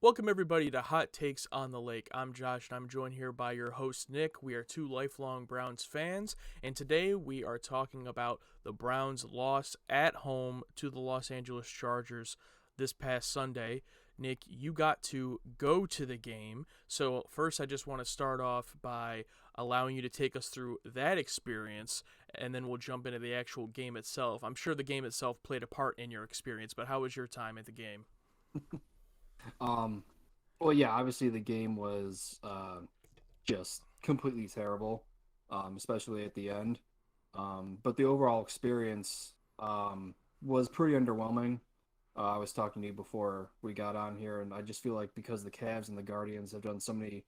Welcome, everybody, to Hot Takes on the Lake. I'm Josh, and I'm joined here by your host, Nick. We are two lifelong Browns fans, and today we are talking about the Browns' loss at home to the Los Angeles Chargers this past Sunday. Nick, you got to go to the game, so first I just want to start off by allowing you to take us through that experience, and then we'll jump into the actual game itself. I'm sure the game itself played a part in your experience, but how was your time at the game? Um, well, yeah, obviously the game was just completely terrible, especially at the end. But the overall experience was pretty underwhelming. I was talking to you before we got on here, and I just feel like because the Cavs and the Guardians have done so many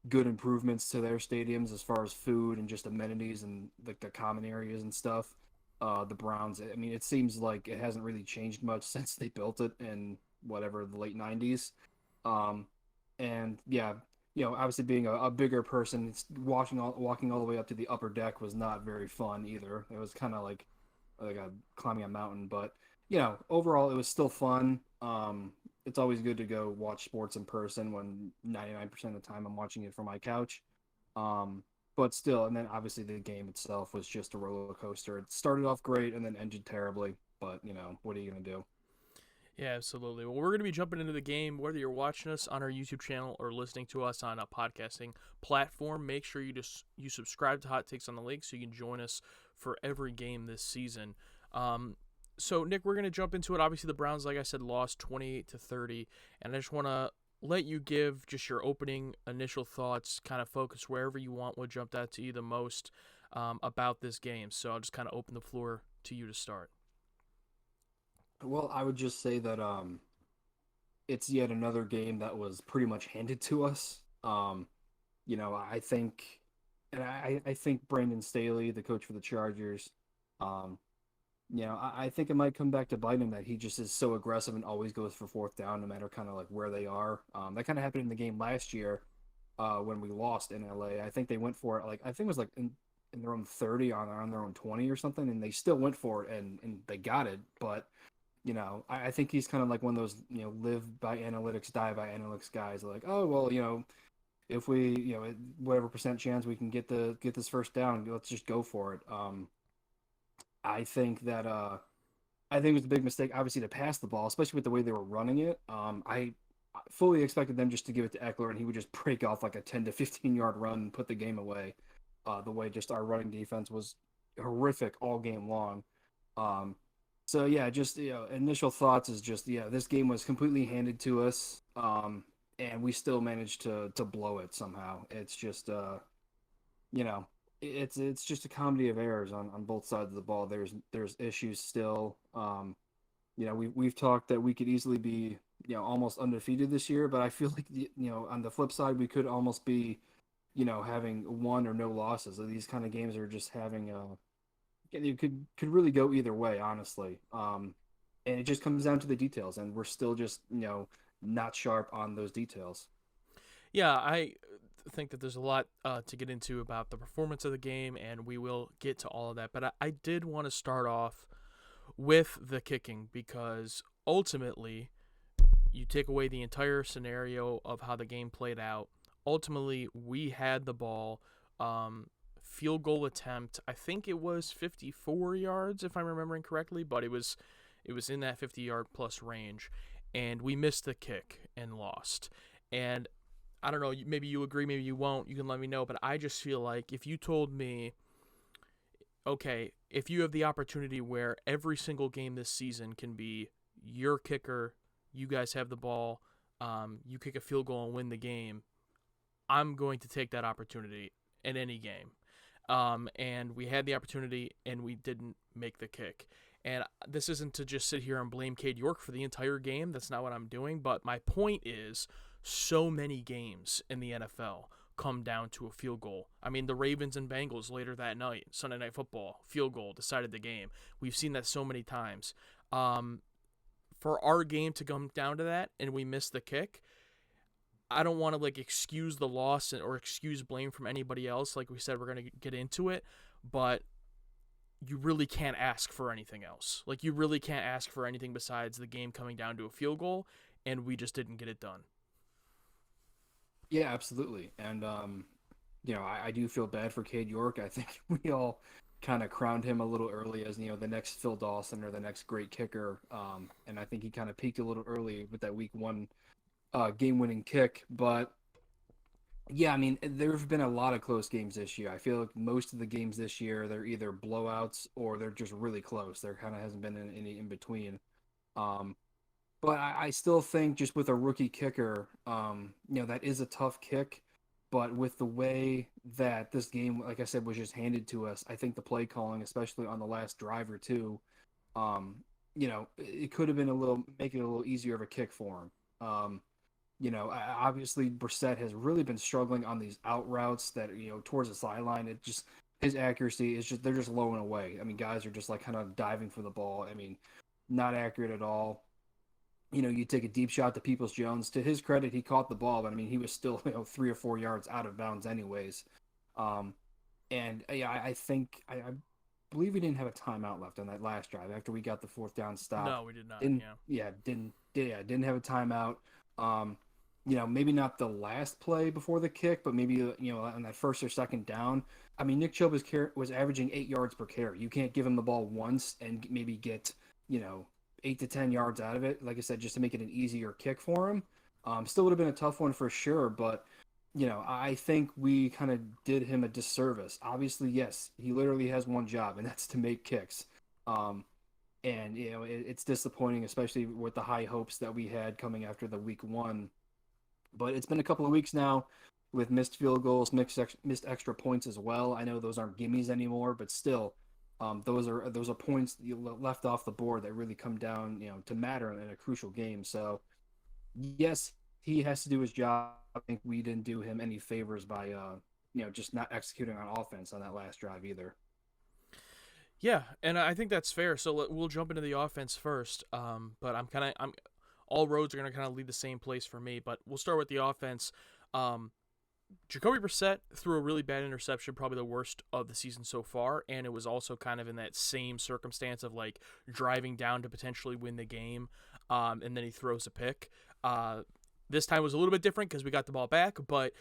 good improvements to their stadiums as far as food and just amenities and like the common areas and stuff, the Browns, I mean, it seems like it hasn't really changed much since they built it in whatever the late 90s. Um, and yeah, obviously being a bigger person, walking all the way up to the upper deck was not very fun either. It was kind of like climbing a mountain, but overall it was still fun. It's always good to go watch sports in person when 99% of the time I'm watching it from my couch. Um, but still, and then obviously the game itself was just a roller coaster. It started off great and then ended terribly, but what are you gonna do? Yeah, absolutely. Well, we're going to be jumping into the game. Whether you're watching us on our YouTube channel or listening to us on a podcasting platform, make sure you subscribe to Hot Takes on the Lake so you can join us for every game this season. Um, so, Nick, we're going to jump into it. Obviously, the Browns, like I said, lost 28-30, and I just want to let you give just your opening initial thoughts, kind of focus wherever you want what jumped out to you the most about this game. So I'll just kind of open the floor to you to start. Well, I would just say that it's yet another game that was pretty much handed to us. I think, and I think Brandon Staley, the coach for the Chargers, um, I think it might come back to bite him that he just is so aggressive and always goes for fourth down, no matter kind of like where they are. That kind of happened in the game last year when we lost in LA. I think they went for it like I think it was like in their own 30 on their own 20 or something, and they still went for it and they got it, but I think he's kind of like one of those, live by analytics, die by analytics guys. Like, oh well, if we, whatever percent chance we can get this first down, let's just go for it. I think that I think it was a big mistake, obviously, to pass the ball, especially with the way they were running it. I fully expected them just to give it to Eckler and he would just break off like a 10 to 15 yard run and put the game away. The way just our running defense was horrific all game long. Um, so yeah, just initial thoughts is just this game was completely handed to us, and we still managed to blow it somehow. It's just you know, it's just a comedy of errors on both sides of the ball. There's issues still. We've talked that we could easily be almost undefeated this year, but I feel like on the flip side we could almost be having one or no losses. These kind of games are just having it could really go either way, honestly. And it just comes down to the details, and we're still just not sharp on those details. Yeah, I think that there's a lot to get into about the performance of the game, and we will get to all of that. But I did want to start off with the kicking because ultimately, you take away the entire scenario of how the game played out. Ultimately, we had the ball. Field goal attempt. I think it was 54 yards, if I'm remembering correctly, but it was in that 50-yard plus range, and we missed the kick and lost. And I don't know, maybe you agree, maybe you won't. You can let me know, but I just feel like if you told me, okay, if you have the opportunity where every single game this season can be your kicker, you guys have the ball, you kick a field goal and win the game, I'm going to take that opportunity in any game. And we had the opportunity and we didn't make the kick. And this isn't to just sit here and blame Cade York for the entire game. That's not what I'm doing. But my point is, so many games in the NFL come down to a field goal. I mean, the Ravens and Bengals later that night, Sunday Night Football, field goal decided the game. We've seen that so many times. Um, for our game to come down to that and we miss the kick, I don't want to like excuse the loss or excuse blame from anybody else. Like we said, we're going to get into it, but you really can't ask for anything else. Like you really can't ask for anything besides the game coming down to a field goal, and we just didn't get it done. Yeah, absolutely. And I do feel bad for Cade York. I think we all kind of crowned him a little early as, the next Phil Dawson or the next great kicker. And I think he kind of peaked a little early with that week one game-winning kick. But yeah, I mean, there have been a lot of close games this year. I feel like most of the games this year, they're either blowouts or they're just really close. There kind of hasn't been any in between. Um, but I still think just with a rookie kicker, that is a tough kick. But with the way that this game, like I said, was just handed to us, I think the play calling, especially on the last drive or two, um, it could have been make it a little easier of a kick for him. Obviously Brissett has really been struggling on these out routes that, towards the sideline. It just his accuracy is just they're just low and away. I mean, guys are just like kind of diving for the ball. I mean, not accurate at all. You take a deep shot to Peoples Jones. To his credit, he caught the ball, but I mean, he was still 3 or 4 yards out of bounds, anyways. Um, and yeah, I think I believe we didn't have a timeout left on that last drive after we got the fourth down stop. No, we did not. Didn't Yeah. yeah didn't have a timeout. Um, maybe not the last play before the kick, but maybe on that first or second down. I mean, Nick Chubb was averaging 8 yards per carry. You can't give him the ball once and maybe get 8 to 10 yards out of it. Like I said, just to make it an easier kick for him. Still would have been a tough one for sure, but I think we kind of did him a disservice. Obviously, yes, he literally has one job, and that's to make kicks. Um, and it's disappointing, especially with the high hopes that we had coming after the week one. But it's been a couple of weeks now with missed field goals, missed extra points as well. I know those aren't gimmies anymore, but still, those are points left off the board that really come down, to matter in a crucial game. So yes, he has to do his job. I think we didn't do him any favors by just not executing on offense on that last drive either. Yeah, and I think that's fair. So we'll jump into the offense first. But I'm all roads are gonna kind of lead the same place for me. But we'll start with the offense. Um, Jacoby Brissett threw a really bad interception, probably the worst of the season so far, and it was also kind of in that same circumstance of like driving down to potentially win the game, and then he throws a pick. This time was a little bit different because we got the ball back, but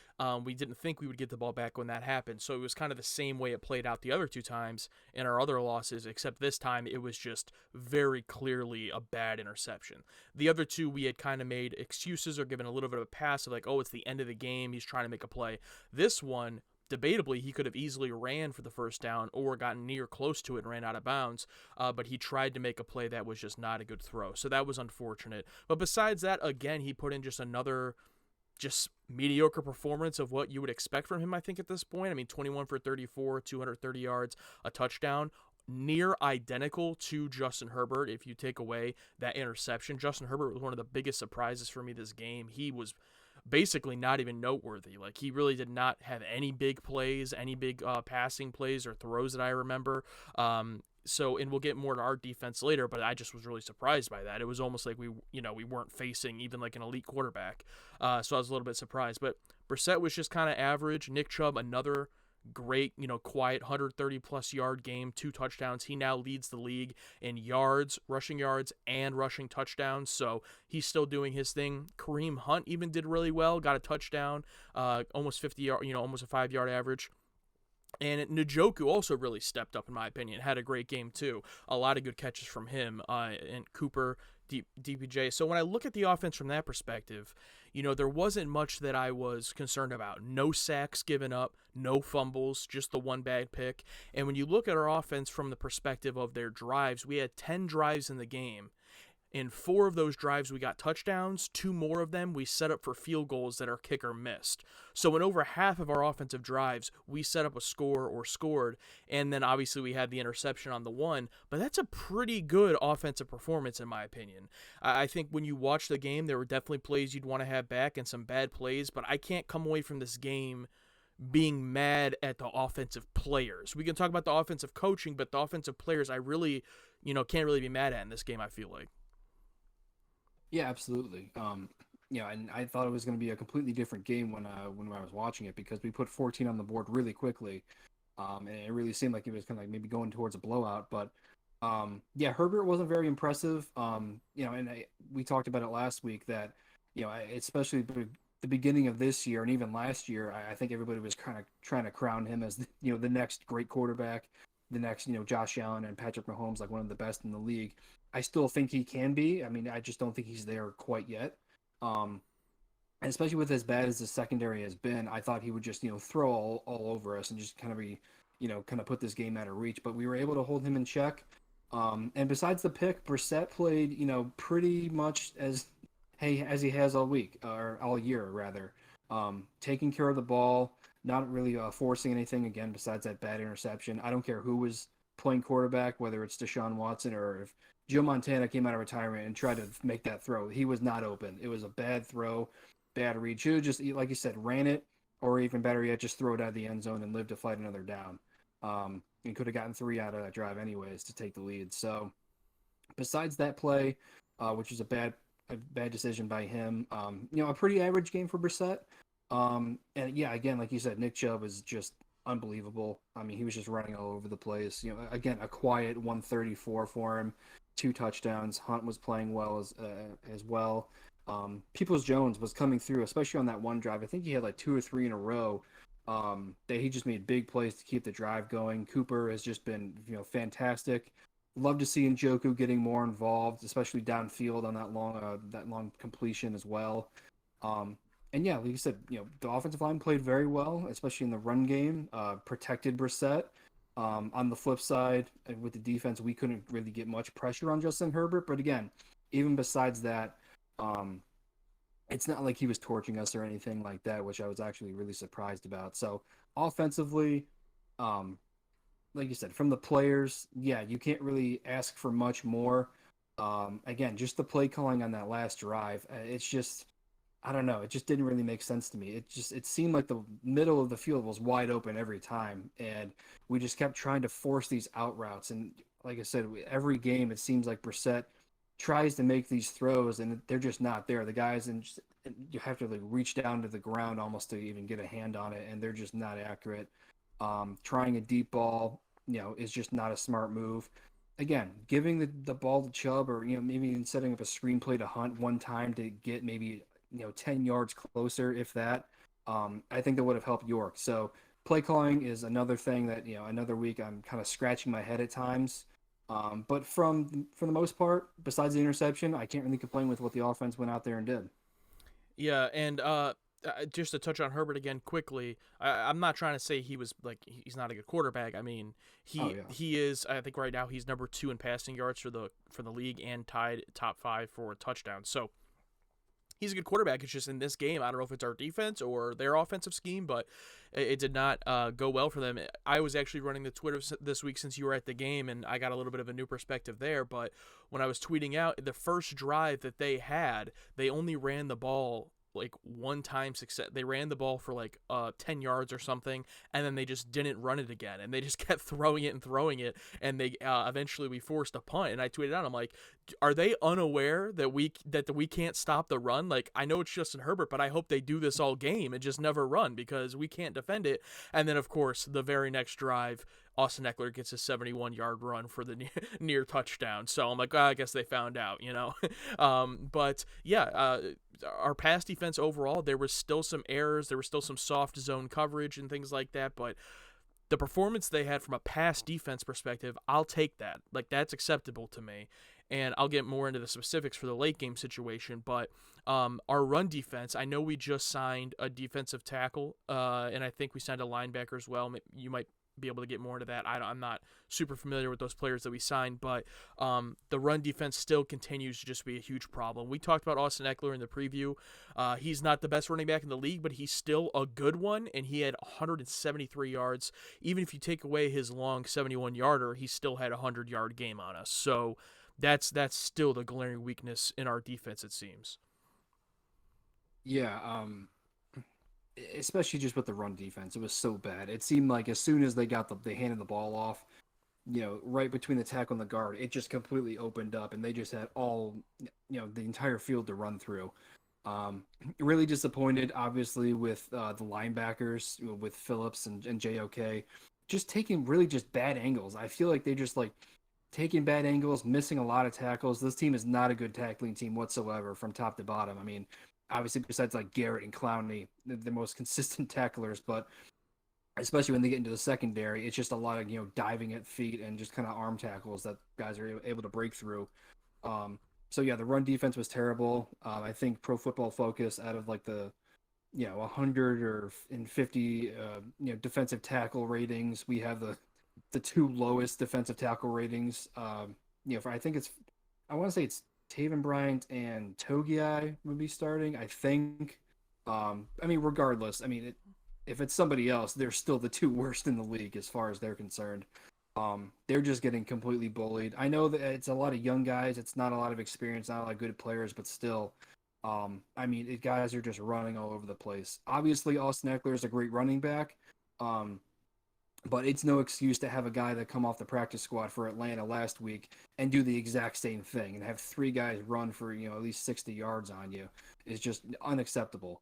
we didn't think we would get the ball back when that happened. So it was kind of the same way it played out the other two times in our other losses, except this time it was just very clearly a bad interception. The other two, we had kind of made excuses or given a little bit of a pass of like, oh, it's the end of the game. He's trying to make a play. This one, debatably, he could have easily ran for the first down or gotten near close to it and ran out of bounds, but he tried to make a play that was just not a good throw. So that was unfortunate. But besides that, again, he put in just another just mediocre performance of what you would expect from him, I think, at this point. I mean, 21 for 34, 230 yards, a touchdown. Near identical to Justin Herbert if you take away that interception. Justin Herbert was one of the biggest surprises for me this game. He was basically not even noteworthy. Like, he really did not have any big plays, any big passing plays or throws that I remember. And we'll get more to our defense later, but I just was really surprised by that. It was almost like we weren't facing even like an elite quarterback. So I was a little bit surprised. But Brissett was just kind of average. Nick Chubb, another great, quiet 130 plus yard game, 2 touchdowns. He now leads the league in yards, rushing yards, and rushing touchdowns. So he's still doing his thing. Kareem Hunt even did really well, got a touchdown, almost 50 yard, almost a 5 yard average. And Njoku also really stepped up, in my opinion. Had a great game, too. A lot of good catches from him and Cooper, DPJ. So when I look at the offense from that perspective, there wasn't much that I was concerned about. No sacks given up, no fumbles, just the one bad pick. And when you look at our offense from the perspective of their drives, we had 10 drives in the game. In 4 of those drives, we got touchdowns. 2 more of them, we set up for field goals that our kicker missed. So in over half of our offensive drives, we set up a score or scored. And then obviously we had the interception on the one. But that's a pretty good offensive performance, in my opinion. I think when you watch the game, there were definitely plays you'd want to have back and some bad plays. But I can't come away from this game being mad at the offensive players. We can talk about the offensive coaching, but the offensive players, I really, can't really be mad at in this game, I feel like. Yeah, absolutely. And I thought it was going to be a completely different game when I was watching it because we put 14 on the board really quickly, and it really seemed like it was kind of like maybe going towards a blowout. But yeah, Herbert wasn't very impressive. And we talked about it last week that especially the the beginning of this year and even last year, I think everybody was kind of trying to crown him as the next great quarterback, the next Josh Allen and Patrick Mahomes, like one of the best in the league. I still think he can be. I mean, I just don't think he's there quite yet. Um, and especially with as bad as the secondary has been, I thought he would just throw all over us and just kind of be kind of put this game out of reach. But we were able to hold him in check. And besides the pick, Brissett played pretty much as he has all week or all year rather, taking care of the ball, not really forcing anything again besides that bad interception. I don't care who was playing quarterback, whether it's Deshaun Watson or if Joe Montana came out of retirement and tried to make that throw. He was not open. It was a bad throw, bad read. Should have just, like you said, ran it, or even better yet, just throw it out of the end zone and live to fight another down. And could have gotten 3 out of that drive anyways to take the lead. So besides that play, which was a bad decision by him, a pretty average game for Brissett. And yeah, again, like you said, Nick Chubb is just unbelievable. I mean, he was just running all over the place. Again, a quiet 134 for him, 2 touchdowns. Hunt was playing well as well. Peoples-Jones was coming through, especially on that one drive. I think he had like 2 or 3 in a row. That he just made big plays to keep the drive going. Cooper has just been, fantastic. Love to see Njoku getting more involved, especially downfield on that long completion as well. And yeah, like you said, the offensive line played very well, especially in the run game. Protected Brissett. On the flip side, with the defense, we couldn't really get much pressure on Justin Herbert. But again, even besides that, it's not like he was torching us or anything like that, which I was actually really surprised about. So offensively, like you said, from the players, yeah, you can't really ask for much more. Again, just the play calling on that last drive, it's just, I don't know, it just didn't really make sense to me. It seemed like the middle of the field was wide open every time, and we just kept trying to force these out routes. And like I said, every game it seems like Brissett tries to make these throws and they're just not there. The guys, and you have to like reach down to the ground almost to even get a hand on it, and they're just not accurate. Trying a deep ball, is just not a smart move. Again, giving the ball to Chubb, or maybe even setting up a screenplay to Hunt one time to get maybe 10 yards closer, if that. I think that would have helped York. So play calling is another thing that another week I'm kind of scratching my head at times. But for the most part, besides the interception, I can't really complain with what the offense went out there and did. Yeah, and just to touch on Herbert again quickly, I'm not trying to say he was like he's not a good quarterback. I mean, he is. I think right now he's number 2 in passing yards for the league and tied top 5 for touchdowns. So he's a good quarterback. It's just in this game, I don't know if it's our defense or their offensive scheme, but it did not go well for them. I was actually running the Twitter this week since you were at the game, and I got a little bit of a new perspective there. But when I was tweeting out the first drive that they had, they only ran the ball like one time success. They ran the ball for like 10 yards or something, and then they just didn't run it again, and they just kept throwing it, and they eventually we forced a punt. And I tweeted out, I'm like, are they unaware that we can't stop the run? Like, I know it's Justin Herbert, but I hope they do this all game and just never run, because we can't defend it. And then of course the very next drive, Austin Ekeler gets a 71-yard run for the near touchdown. So I'm like, I guess they found out, But yeah, our pass defense overall, there was still some errors. There was still some soft zone coverage and things like that. But the performance they had from a pass defense perspective, I'll take that. Like, that's acceptable to me. And I'll get more into the specifics for the late game situation. But our run defense, I know we just signed a defensive tackle, and I think we signed a linebacker as well. You might be able to get more into that. I'm not super familiar with those players that we signed, but the run defense still continues to just be a huge problem. We talked about Austin Ekeler in the preview. He's not the best running back in the league, but he's still a good one, and he had 173 yards. Even if you take away his long 71-yarder, he still had a 100-yard game on us. So that's still the glaring weakness in our defense, it seems. Yeah, especially just with the run defense, it was so bad. It seemed like as soon as they handed the ball off, right between the tackle and the guard, it just completely opened up, and they just had the entire field to run through. Really disappointed, obviously, with the linebackers, with Phillips and JOK, just taking really just bad angles. I feel like they just like taking bad angles, missing a lot of tackles. This team is not a good tackling team whatsoever from top to bottom. I mean, obviously besides like Garrett and Clowney, the most consistent tacklers, but especially when they get into the secondary, it's just a lot of diving at feet and just kind of arm tackles that guys are able to break through. Um, so yeah, the run defense was terrible. I think Pro Football Focus out of like the 100 or in 50 defensive tackle ratings, we have the two lowest defensive tackle ratings. For I think I want to say it's Taven Bryant and Togiai would be starting. I think. I mean, regardless, I mean, if it's somebody else, they're still the two worst in the league as far as they're concerned. They're just getting completely bullied. I know that it's a lot of young guys. It's not a lot of experience, not a lot of good players, but still, I mean, guys are just running all over the place. Obviously, Austin Eckler is a great running back, but it's no excuse to have a guy that come off the practice squad for Atlanta last week and do the exact same thing and have three guys run for at least 60 yards on you is just unacceptable.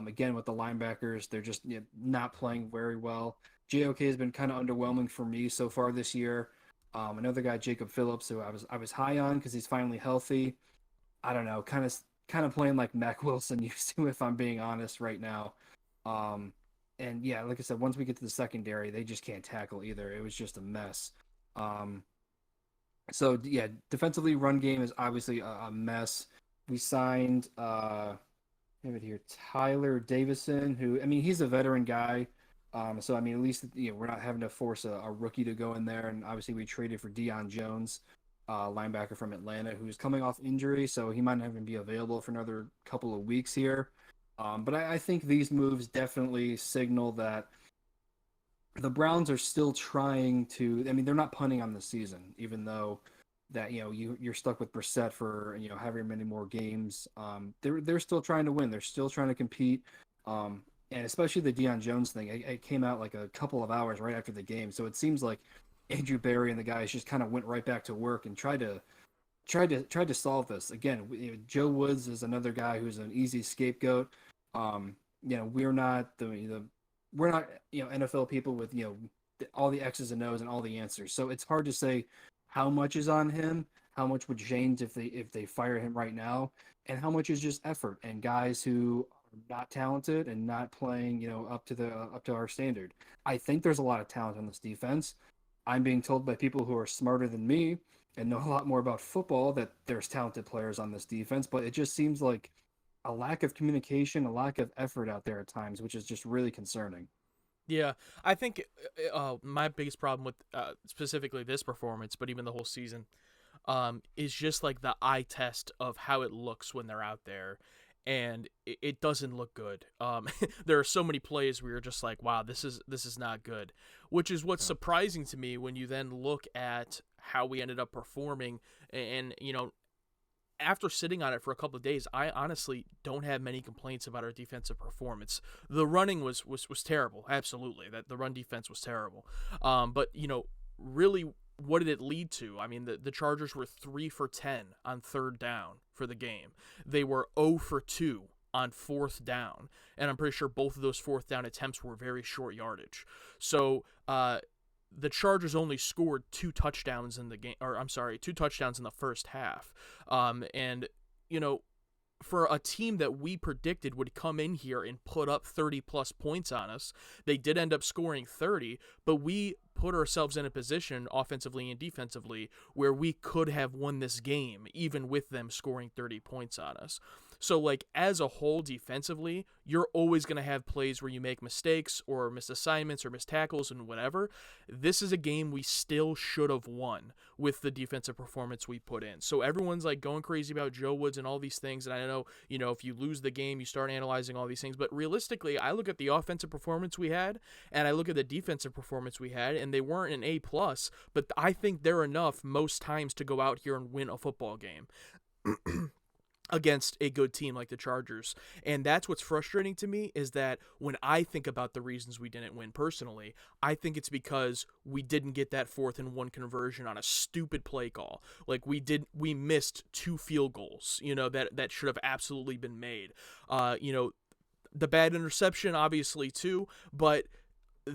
Again, with the linebackers, they're just not playing very well. JOK has been kind of underwhelming for me so far this year. Another guy, Jacob Phillips, who I was high on because he's finally healthy. I don't know, kind of playing like Mac Wilson used to, if I'm being honest right now. And yeah, like I said, once we get to the secondary, they just can't tackle either. It was just a mess. So yeah, defensively, run game is obviously a mess. We signed, I have it here, Tyler Davison, who, I mean, he's a veteran guy. So I mean, at least we're not having to force a rookie to go in there. And obviously, we traded for Deion Jones, linebacker from Atlanta, who's coming off injury, so he might not even be available for another couple of weeks here. But I think these moves definitely signal that the Browns are still trying to. I mean, they're not punting on the season, even though that you're stuck with Brissett for however many more games. They're still trying to win. They're still trying to compete. And especially the Deion Jones thing, it came out like a couple of hours right after the game, so it seems like Andrew Berry and the guys just kind of went right back to work and tried to solve this. Again, Joe Woods is another guy who's an easy scapegoat. We're not we're not NFL people with all the X's and O's and all the answers. So it's hard to say how much is on him, how much would change if they fire him right now, and how much is just effort and guys who are not talented and not playing up to our standard. I think there's a lot of talent on this defense. I'm being told by people who are smarter than me and know a lot more about football that there's talented players on this defense, but it just seems like a lack of communication, a lack of effort out there at times, which is just really concerning. Yeah, I think my biggest problem with specifically this performance, but even the whole season, is just like the eye test of how it looks when they're out there, and it doesn't look good. There are so many plays where you're just like, wow, this is not good, which is what's surprising to me when you then look at how we ended up performing, and after sitting on it for a couple of days, I honestly don't have many complaints about our defensive performance. The running was terrible, absolutely. That the run defense was terrible. But really, what did it lead to? I mean, the Chargers were 3 for 10 on third down for the game. They were 0 for 2 on fourth down, and I'm pretty sure both of those fourth down attempts were very short yardage. So, the Chargers only scored 2 touchdowns in the game, or I'm sorry, 2 touchdowns in the first half. And for a team that we predicted would come in here and put up 30 plus points on us, they did end up scoring 30, but we put ourselves in a position offensively and defensively where we could have won this game even with them scoring 30 points on us. So, like, as a whole, defensively, you're always going to have plays where you make mistakes or miss assignments or miss tackles and whatever. This is a game we still should have won with the defensive performance we put in. So everyone's, like, going crazy about Joe Woods and all these things, and I know, if you lose the game, you start analyzing all these things, but realistically, I look at the offensive performance we had, and I look at the defensive performance we had, and they weren't an A+, but I think they're enough most times to go out here and win a football game. Against a good team like the Chargers. And that's what's frustrating to me, is that when I think about the reasons we didn't win personally, I think it's because we didn't get that 4th and 1 conversion on a stupid play call. Like we missed 2 field goals, that should have absolutely been made. The bad interception obviously too, but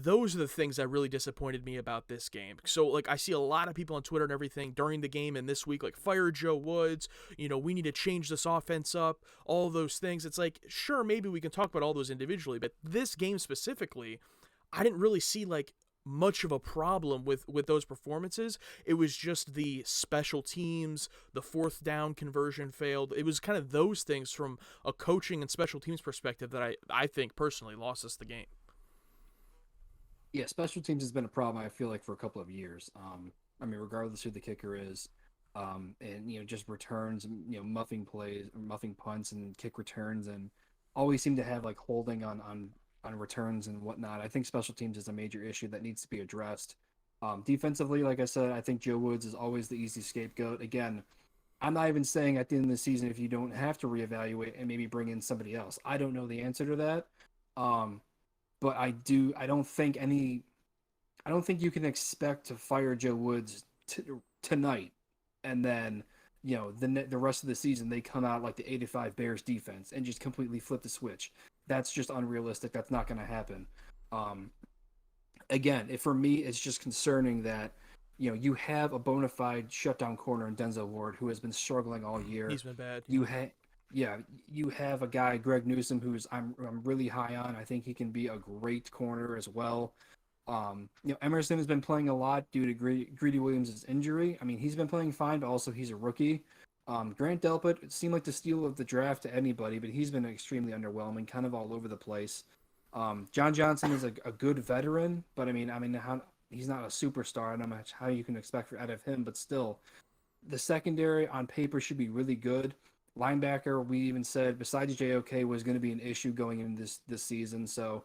those are the things that really disappointed me about this game. So like I see a lot of people on Twitter and everything during the game and this week like fire Joe Woods, we need to change this offense up, all those things. It's like sure maybe we can talk about all those individually, but this game specifically, I didn't really see like much of a problem with those performances. It was just the special teams, the fourth down conversion failed. It was kind of those things from a coaching and special teams perspective that I think personally lost us the game. Yeah, special teams has been a problem, I feel like, for a couple of years. I mean, regardless who the kicker is, and just returns, muffing plays, muffing punts, and kick returns, and always seem to have like holding on returns and whatnot. I think special teams is a major issue that needs to be addressed. Defensively, like I said, I think Joe Woods is always the easy scapegoat. Again, I'm not even saying at the end of the season if you don't have to reevaluate and maybe bring in somebody else. I don't know the answer to that. Um, but I do. I don't think you can expect to fire Joe Woods tonight, and then the rest of the season they come out like the '85 Bears defense and just completely flip the switch. That's just unrealistic. That's not going to happen. Um, Again, for me, it's just concerning that you have a bona fide shutdown corner in Denzel Ward who has been struggling all year. He's been bad. You have Yeah, you have a guy Greg Newsome who's I'm really high on. I think he can be a great corner as well. Emerson has been playing a lot due to Greedy Williams' injury. I mean, he's been playing fine, but also he's a rookie. Grant Delpit, it seemed like the steal of the draft to anybody, but he's been extremely underwhelming, kind of all over the place. John Johnson is a good veteran, but he's not a superstar. I don't know how you can expect out of him, but still, the secondary on paper should be really good. Linebacker, we even said besides JOK was going to be an issue going into this season. So,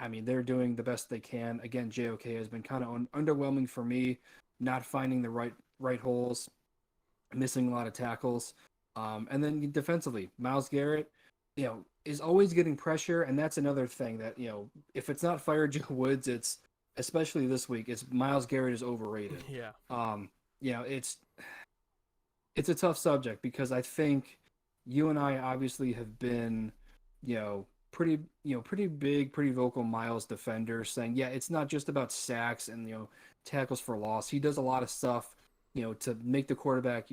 I mean, they're doing the best they can. Again, JOK has been kind of underwhelming for me, not finding the right holes, missing a lot of tackles. And then defensively, Myles Garrett, is always getting pressure, and that's another thing that if it's not fire Joe Woods, it's especially this week, it's Myles Garrett is overrated. Yeah. It's a tough subject because I think you and I obviously have been, pretty big, pretty vocal Myles defenders saying, yeah, it's not just about sacks and tackles for loss. He does a lot of stuff, to make the quarterback,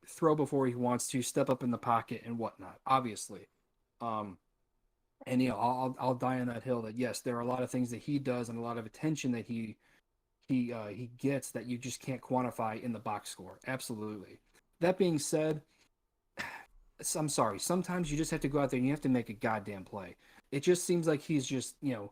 throw before he wants to, step up in the pocket and whatnot. Obviously, and I'll die on that hill that yes, there are a lot of things that he does and a lot of attention that he gets that you just can't quantify in the box score. Absolutely. That being said, I'm sorry. Sometimes you just have to go out there and you have to make a goddamn play. It just seems like he's just, and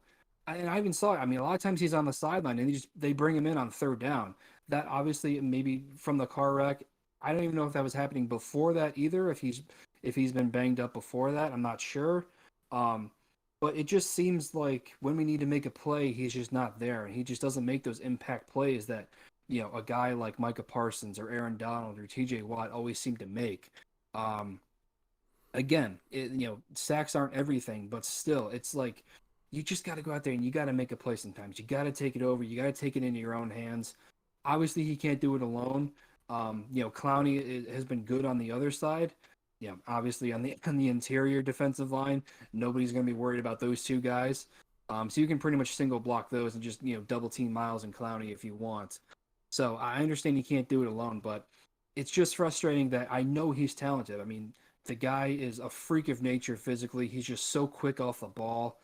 I even saw it. I mean, a lot of times he's on the sideline and they bring him in on third down. That obviously maybe from the car wreck. I don't even know if that was happening before that either. If he's been banged up before that, I'm not sure. But it just seems like when we need to make a play, he's just not there, and he just doesn't make those impact plays that a guy like Micah Parsons or Aaron Donald or T.J. Watt always seem to make. Again, sacks aren't everything, but still, it's like you just got to go out there and you got to make a play sometimes. You got to take it over. You got to take it into your own hands. Obviously, he can't do it alone. Clowney has been good on the other side. Obviously on the interior defensive line, nobody's going to be worried about those two guys. So you can pretty much single block those and just double team Myles and Clowney if you want. So I understand he can't do it alone, but it's just frustrating that I know he's talented. I mean, the guy is a freak of nature physically. He's just so quick off the ball.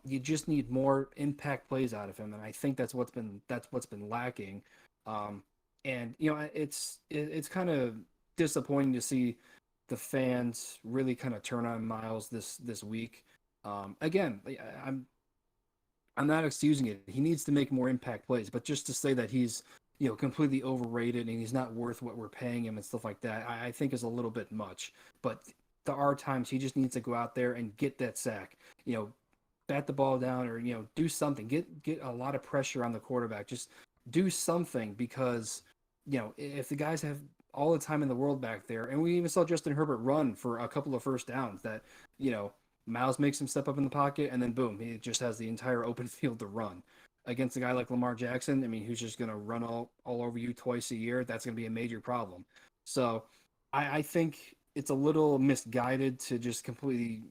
You just need more impact plays out of him, and I think that's what's been lacking. And it's kind of disappointing to see the fans really kind of turn on Myles this week. Again, I'm not excusing it. He needs to make more impact plays, but just to say that he's completely overrated and he's not worth what we're paying him and stuff like that, I think is a little bit much. But there are times he just needs to go out there and get that sack, bat the ball down or do something, get a lot of pressure on the quarterback, just do something because if the guys have all the time in the world back there, and we even saw Justin Herbert run for a couple of first downs that Myles makes him step up in the pocket and then boom, he just has the entire open field to run. Against a guy like Lamar Jackson, I mean, who's just going to run all over you twice a year, that's going to be a major problem. So I think it's a little misguided to just completely,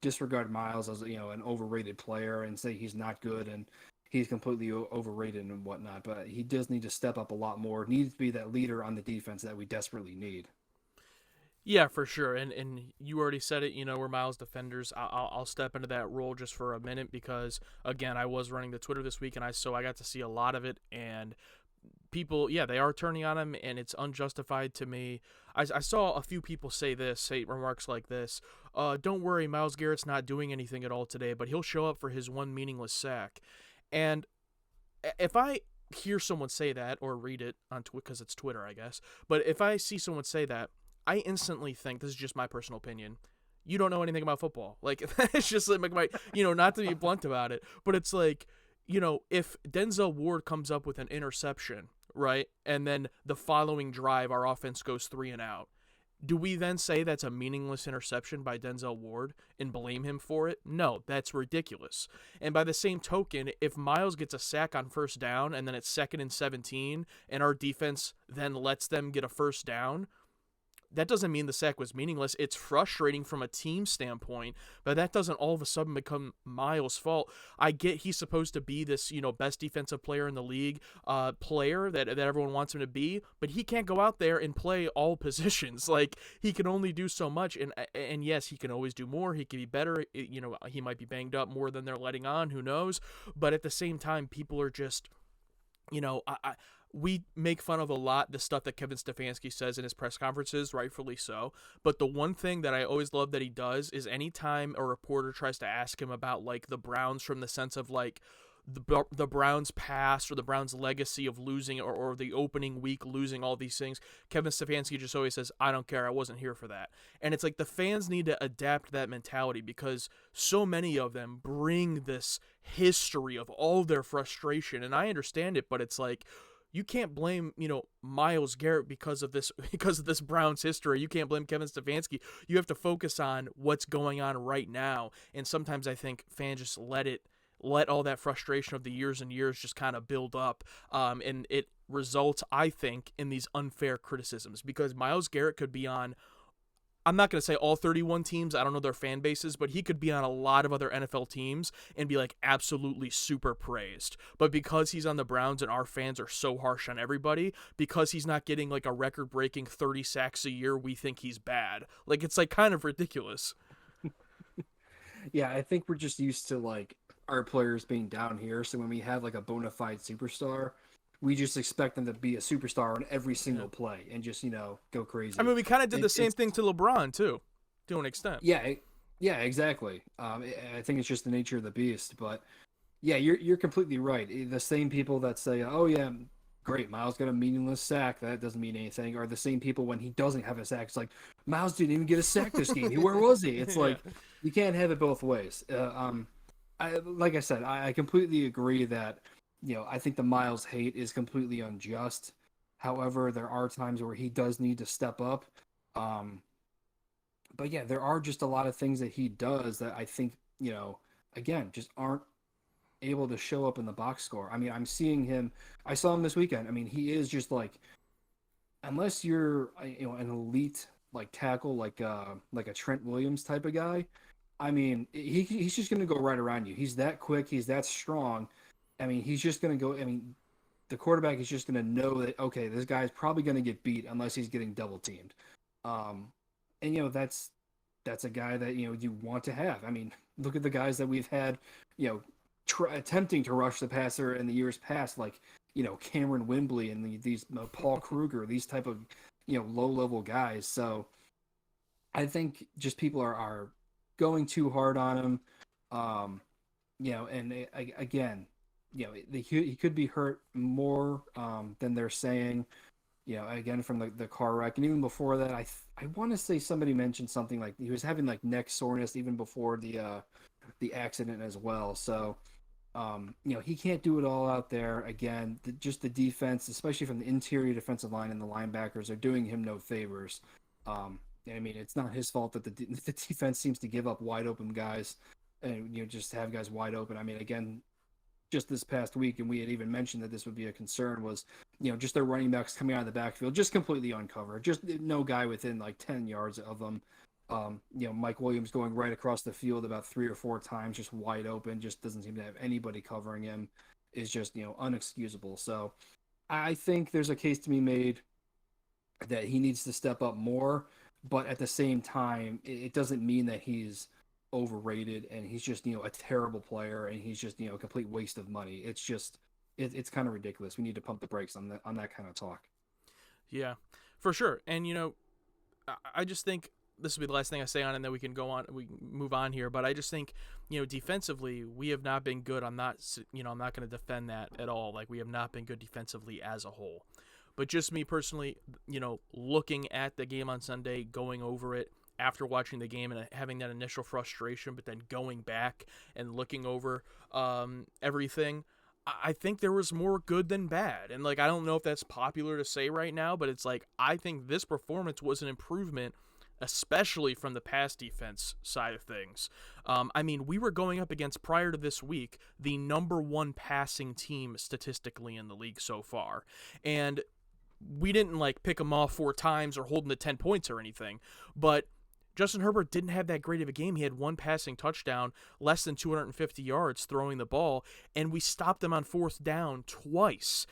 disregard Myles as, an overrated player and say he's not good and he's completely overrated and whatnot. But he does need to step up a lot more. Needs to be that leader on the defense that we desperately need. Yeah, for sure. And you already said it. We're Miles defenders. I'll step into that role just for a minute because again, I was running the Twitter this week, and I got to see a lot of it. And people, yeah, they are turning on him, and it's unjustified to me. I saw a few people say remarks like this. Don't worry, Myles Garrett's not doing anything at all today, but he'll show up for his one meaningless sack. And if I hear someone say that or read it on Twitter, because it's Twitter, I guess, but if I see someone say that, I instantly think, this is just my personal opinion, you don't know anything about football. Like, it's just like my, not to be blunt about it, but it's like, if Denzel Ward comes up with an interception, right, and then the following drive our offense goes 3 and out, do we then say that's a meaningless interception by Denzel Ward and blame him for it? No, that's ridiculous. And by the same token, if Myles gets a sack on first down and then it's 2nd and 17 and our defense then lets them get a first down, that doesn't mean the sack was meaningless. It's frustrating from a team standpoint, but that doesn't all of a sudden become Myles' fault. I get he's supposed to be this, best defensive player in the league, player that everyone wants him to be, but he can't go out there and play all positions. Like, he can only do so much, and yes, he can always do more. He can be better. He might be banged up more than they're letting on. Who knows? But at the same time, people are just, we make fun of a lot the stuff that Kevin Stefanski says in his press conferences, rightfully so. But the one thing that I always love that he does is anytime a reporter tries to ask him about, like, the Browns from the sense of, like, the Browns' past or the Browns' legacy of losing or the opening week losing, all these things, Kevin Stefanski just always says, I don't care, I wasn't here for that. And it's like the fans need to adapt that mentality because so many of them bring this history of all their frustration. And I understand it, but it's like, you can't blame, Myles Garrett because of this Browns history. You can't blame Kevin Stefanski. You have to focus on what's going on right now. And sometimes I think fans just let all that frustration of the years and years just kind of build up. And it results, I think, in these unfair criticisms because Myles Garrett could be on, I'm not going to say all 31 teams. I don't know their fan bases, but he could be on a lot of other NFL teams and be like absolutely super praised. But because he's on the Browns and our fans are so harsh on everybody, because he's not getting like a record-breaking 30 sacks a year, we think he's bad. Like, it's like kind of ridiculous. Yeah, I think we're just used to like our players being down here. So when we have like a bona fide superstar, we just expect them to be a superstar on every single play and just, go crazy. I mean, we kind of did the same thing to LeBron, too, to an extent. Yeah, yeah, exactly. I think it's just the nature of the beast. But, yeah, you're completely right. The same people that say, oh, yeah, great, Myles got a meaningless sack, that doesn't mean anything, are the same people when he doesn't have a sack. It's like, Myles didn't even get a sack this game. Where was he? It's like, you can't have it both ways. Like I said, I completely agree that, I think the Myles hate is completely unjust. However, there are times where he does need to step up. But yeah, there are just a lot of things that he does that I think, again, just aren't able to show up in the box score. I mean, I saw him this weekend. I mean, he is just like, unless you're, an elite like tackle, like a Trent Williams type of guy, I mean, he's just going to go right around you. He's that quick. He's that strong. I mean, he's just going to go. I mean, the quarterback is just going to know that, okay, this guy's probably going to get beat unless he's getting double teamed. And, that's a guy that, you want to have. I mean, look at the guys that we've had, attempting to rush the passer in the years past, like, Cameron Wimbley and these Paul Kruger, these type of, low-level guys. So I think just people are going too hard on him. And again, he could be hurt more than they're saying. Again, from the car wreck, and even before that, I want to say somebody mentioned something like he was having like neck soreness even before the accident as well. So, he can't do it all out there. Again, just the defense, especially from the interior defensive line and the linebackers, are doing him no favors. I mean, it's not his fault that the defense seems to give up wide open guys, and just have guys wide open. I mean, again, just this past week, and we had even mentioned that this would be a concern, was just their running backs coming out of the backfield just completely uncovered, just no guy within like 10 yards of them. Mike Williams going right across the field about 3 or 4 times, just wide open, just doesn't seem to have anybody covering him. is just unexcusable. So I think there's a case to be made that he needs to step up more, but at the same time, it doesn't mean that he's overrated and he's just a terrible player and he's just a complete waste of money. It's just it's kind of ridiculous. We need to pump the brakes on that kind of talk. Yeah, for sure. And I just think this will be the last thing I say on it, and then we can go on, we can move on here. But I just think, defensively, we have not been good. I'm not going to defend that at all. Like, we have not been good defensively as a whole. But just me personally, looking at the game on Sunday, going over it after watching the game and having that initial frustration, but then going back and looking over everything, I think there was more good than bad. And, like, I don't know if that's popular to say right now, but it's like, I think this performance was an improvement, especially from the pass defense side of things. I mean, we were going up against, prior to this week, the number one passing team statistically in the league so far. And we didn't, like, pick them off 4 times or hold them to 10 points or anything. But Justin Herbert didn't have that great of a game. He had 1 passing touchdown, less than 250 yards throwing the ball, and we stopped them on 4th down twice.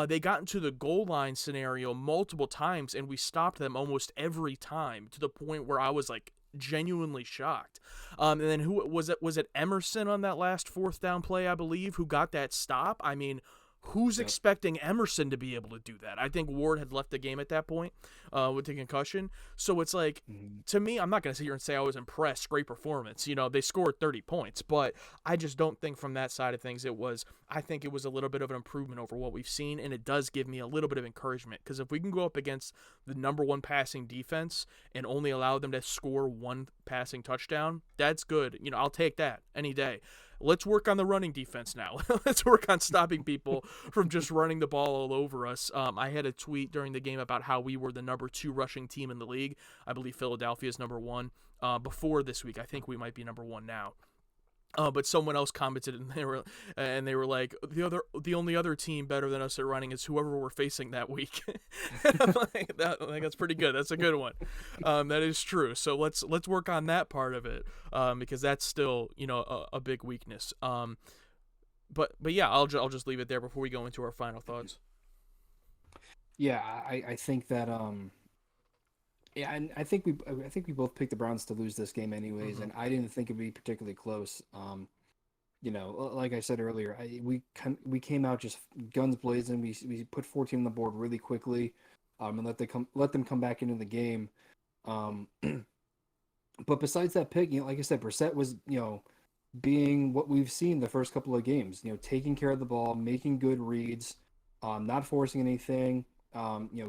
They got into the goal line scenario multiple times, and we stopped them almost every time, to the point where I was, like, genuinely shocked. And then who was it? Was it Emerson on that last 4th down play, I believe, who got that stop? I mean, who's expecting Emerson to be able to do that? I think Ward had left the game at that point with the concussion. So it's like, to me, I'm not going to sit here and say I was impressed. Great performance. They scored 30 points. But I just don't think from that side of things I think it was a little bit of an improvement over what we've seen. And it does give me a little bit of encouragement. Because if we can go up against the number 1 passing defense and only allow them to score 1 passing touchdown, that's good. I'll take that any day. Let's work on the running defense now. Let's work on stopping people from just running the ball all over us. I had a tweet during the game about how we were the number 2 rushing team in the league. I believe Philadelphia is number 1. Before this week, I think we might be number 1 now. But someone else commented, and they were like, the only other team better than us at running is whoever we're facing that week. I'm like, I think that's pretty good. That's a good one. That is true. So let's work on that part of it, because that's still a big weakness. But yeah, I'll just leave it there before we go into our final thoughts. Yeah, I think that yeah, and I think we both picked the Browns to lose this game anyways, and I didn't think it'd be particularly close. Like I said earlier, we came out just guns blazing. We put 14 on the board really quickly, and let them come back into the game. But besides that pick, like I said, Brissett was being what we've seen the first couple of games. Taking care of the ball, making good reads, not forcing anything.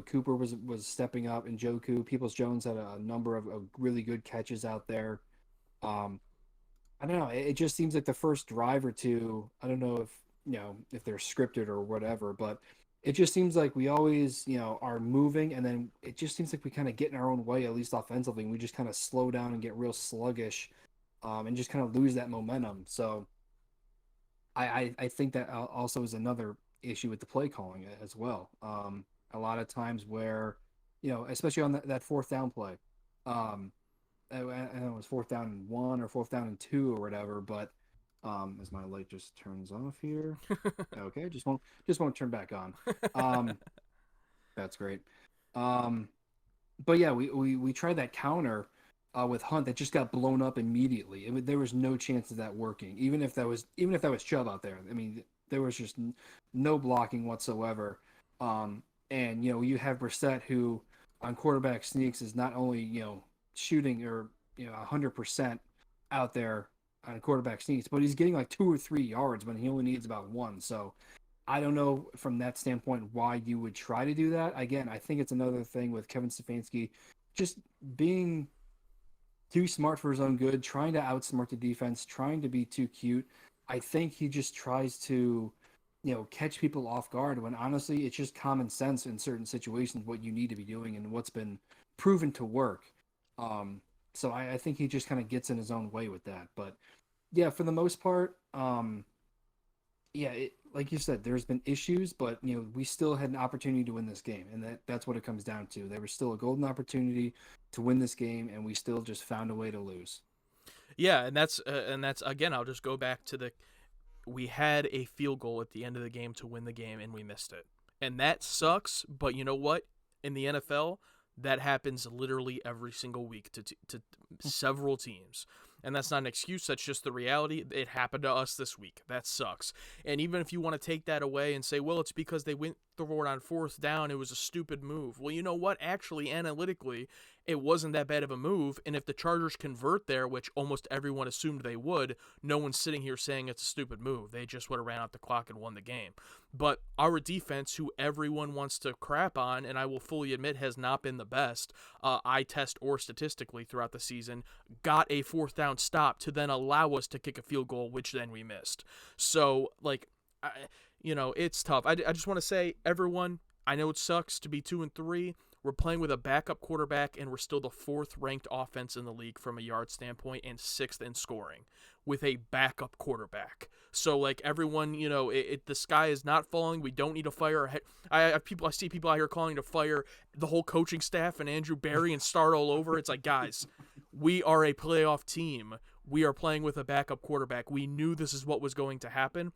Cooper was stepping up, and Peoples-Jones had a number of really good catches out there. I don't know. It just seems like the first drive or two, I don't know if they're scripted or whatever, but it just seems like we always, are moving, and then it just seems like we kind of get in our own way, at least offensively, and we just kind of slow down and get real sluggish, and just kind of lose that momentum. So I think that also is another issue with the play calling as well. A lot of times where, especially on that 4th down play, I know it was 4th down and 1 or 4th down and 2 or whatever, but as my light just turns off here, okay, just won't turn back on. That's great. But yeah, we tried that counter with Hunt that just got blown up immediately. There was no chance of that working, even if that was Chubb out there. I mean, there was just no blocking whatsoever. And you have Brissett, who on quarterback sneaks is not only shooting or 100% out there on quarterback sneaks, but he's getting like 2 or 3 yards when he only needs about 1. So I don't know from that standpoint why you would try to do that. Again, I think it's another thing with Kevin Stefanski just being too smart for his own good, trying to outsmart the defense, trying to be too cute. I think he just tries to catch people off guard when honestly it's just common sense in certain situations what you need to be doing and what's been proven to work. So I think he just kind of gets in his own way with that. But yeah, for the most part, like you said, there's been issues, but we still had an opportunity to win this game, and that's what it comes down to. There was still a golden opportunity to win this game, and we still just found a way to lose. Yeah, and that's again, I'll just go back to we had a field goal at the end of the game to win the game and we missed it. And that sucks, but you know what? In the NFL, that happens literally every single week to several teams. And that's not an excuse. That's just the reality. It happened to us this week. That sucks. And even if you want to take that away and say, well, it's because they went forward on fourth down, it was a stupid move. Well, you know what? Actually, analytically, it wasn't that bad of a move. And if the Chargers convert there, which almost everyone assumed they would, no one's sitting here saying it's a stupid move. They just would have ran out the clock and won the game. But our defense, who everyone wants to crap on, and I will fully admit has not been the best, eye test or statistically throughout the season, got a fourth down stop to then allow us to kick a field goal, which then we missed. So, it's tough. I just want to say, everyone, I know it sucks to be 2-3. We're playing with a backup quarterback, and we're still the 4th ranked offense in the league from a yard standpoint and 6th in scoring with a backup quarterback. So, everyone, the sky is not falling. We don't need to fire. I see people out here calling to fire the whole coaching staff and Andrew Berry and start all over. It's like, guys, we are a playoff team. We are playing with a backup quarterback. We knew this is what was going to happen.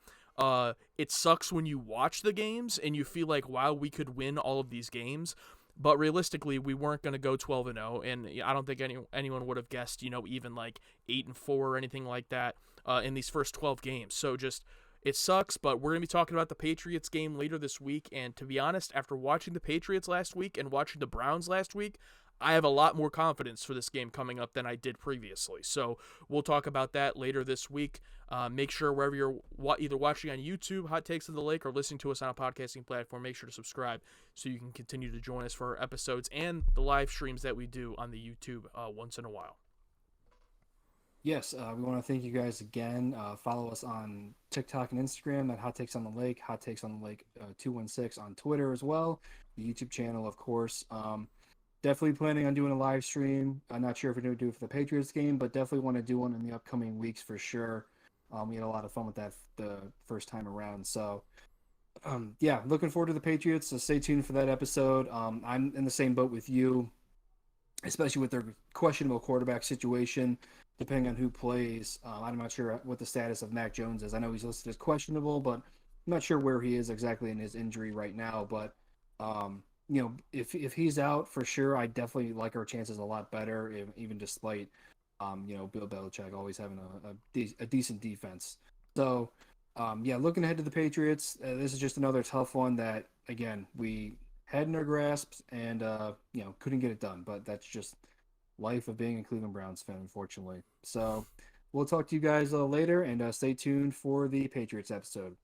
It sucks when you watch the games and you feel like, wow, we could win all of these games. But realistically, we weren't going to go 12-0, and I don't think anyone would have guessed, even 8-4 or anything like that in these first 12 games. So it sucks, but we're going to be talking about the Patriots game later this week. And to be honest, after watching the Patriots last week and watching the Browns last week, I have a lot more confidence for this game coming up than I did previously. So we'll talk about that later this week. Make sure wherever you're either watching on YouTube, Hot Takes of the Lake, or listening to us on a podcasting platform, make sure to subscribe so you can continue to join us for our episodes and the live streams that we do on the YouTube once in a while. Yes, we want to thank you guys again. Follow us on TikTok and Instagram at Hot Takes on the Lake, Hot Takes on the Lake 216 on Twitter as well. The YouTube channel, of course. Definitely planning on doing a live stream. I'm not sure if we're going to do it for the Patriots game, but definitely want to do one in the upcoming weeks for sure. We had a lot of fun with that the first time around. So, looking forward to the Patriots. So stay tuned for that episode. I'm in the same boat with you, especially with their questionable quarterback situation, depending on who plays. I'm not sure what the status of Mac Jones is. I know he's listed as questionable, but I'm not sure where he is exactly in his injury right now. But, if he's out for sure, I definitely like our chances a lot better, even despite, Bill Belichick always having a decent defense. So, looking ahead to the Patriots, this is just another tough one that, again, we had in our grasps and, couldn't get it done. But that's just life of being a Cleveland Browns fan, unfortunately. So we'll talk to you guys later, and stay tuned for the Patriots episode.